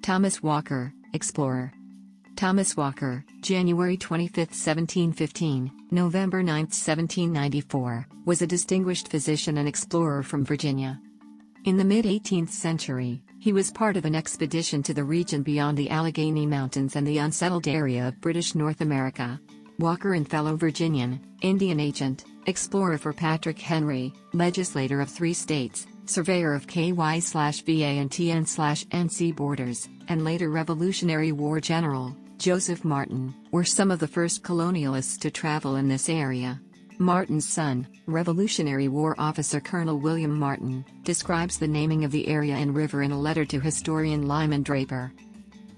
Thomas Walker, explorer. Thomas Walker, January 25, 1715, November 9, 1794, was a distinguished physician and explorer from Virginia. In the mid-18th century, he was part of an expedition to the region beyond the Allegheny Mountains and the unsettled area of British North America. Walker and fellow Virginian, Indian agent, explorer for Patrick Henry, legislator of 3 states, surveyor of KY/VA and TN/NC borders, and later Revolutionary War general, Joseph Martin, were some of the first colonialists to travel in this area. Martin's son, Revolutionary War officer Colonel William Martin, describes the naming of the area and river in a letter to historian Lyman Draper.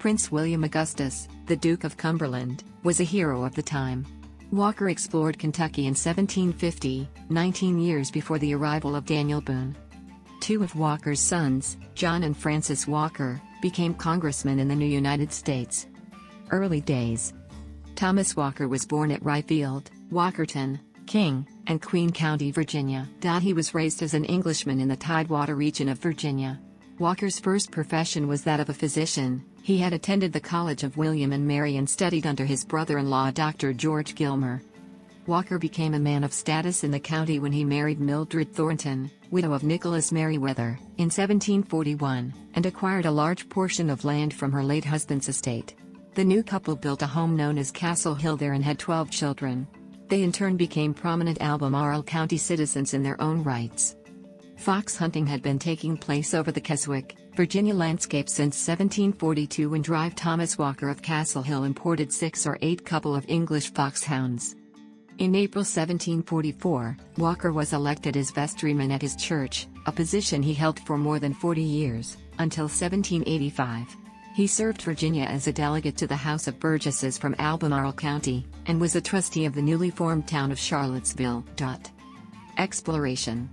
Prince William Augustus, the Duke of Cumberland, was a hero of the time. Walker explored Kentucky in 1750, 19 years before the arrival of Daniel Boone. 2 of Walker's sons, John and Francis Walker, became congressmen in the new United States. Early days. Thomas Walker was born at Ryefield, Walkerton, King, and Queen County, Virginia. He was raised as an Englishman in the Tidewater region of Virginia. Walker's first profession was that of a physician. He had attended the College of William and Mary and studied under his brother-in-law Dr. George Gilmer. Walker became a man of status in the county when he married Mildred Thornton, widow of Nicholas Merriweather, in 1741, and acquired a large portion of land from her late husband's estate. The new couple built a home known as Castle Hill there and had 12 children. They in turn became prominent Albemarle County citizens in their own rights. Fox hunting had been taking place over the Keswick, Virginia landscape since 1742 when Drive Thomas Walker of Castle Hill imported 6 or 8 couple of English foxhounds. In April 1744, Walker was elected as vestryman at his church, a position he held for more than 40 years, until 1785. He served Virginia as a delegate to the House of Burgesses from Albemarle County, and was a trustee of the newly formed town of Charlottesville. Exploration.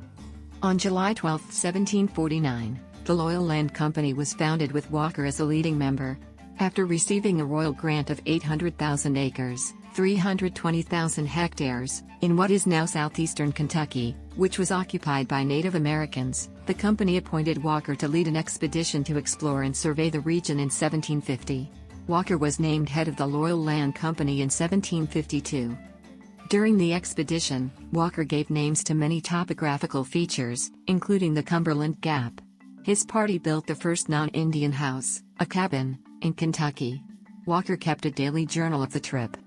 On July 12, 1749, the Loyal Land Company was founded with Walker as a leading member. After receiving a royal grant of 800,000 acres, 320,000 hectares, in what is now southeastern Kentucky, which was occupied by Native Americans, the company appointed Walker to lead an expedition to explore and survey the region in 1750. Walker was named head of the Loyal Land Company in 1752. During the expedition, Walker gave names to many topographical features, including the Cumberland Gap. His party built the first non-Indian house, a cabin, in Kentucky. Walker kept a daily journal of the trip.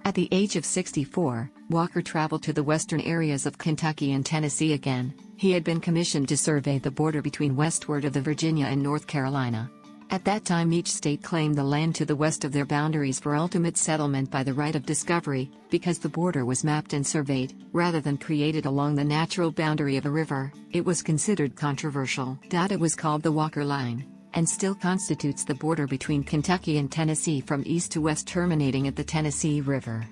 At the age of 64, Walker traveled to the western areas of Kentucky and Tennessee again. He had been commissioned to survey the border between westward of the Virginia and North Carolina. At that time each state claimed the land to the west of their boundaries for ultimate settlement by the right of discovery, because the border was mapped and surveyed, rather than created along the natural boundary of a river. It was considered controversial. It was called the Walker Line, and still constitutes the border between Kentucky and Tennessee from east to west, terminating at the Tennessee River.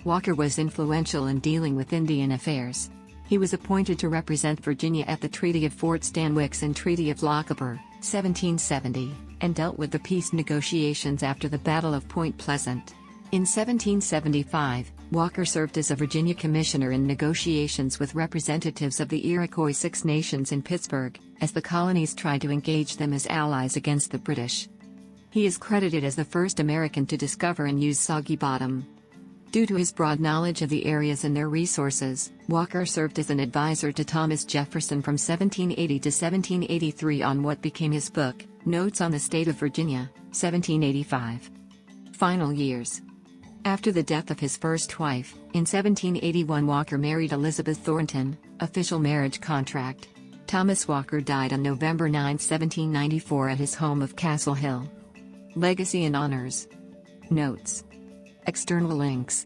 Walker was influential in dealing with Indian affairs. He was appointed to represent Virginia at the Treaty of Fort Stanwix and Treaty of Lochaber, 1770, and dealt with the peace negotiations after the Battle of Point Pleasant. In 1775, Walker served as a Virginia commissioner in negotiations with representatives of the Iroquois Six Nations in Pittsburgh, as the colonies tried to engage them as allies against the British. He is credited as the first American to discover and use Soggy Bottom. Due to his broad knowledge of the areas and their resources, Walker served as an advisor to Thomas Jefferson from 1780 to 1783 on what became his book, Notes on the State of Virginia, 1785. Final years. After the death of his first wife, in 1781 Walker married Elizabeth Thornton, official marriage contract. Thomas Walker died on November 9, 1794 at his home of Castle Hill. Legacy and honors. Notes. External links.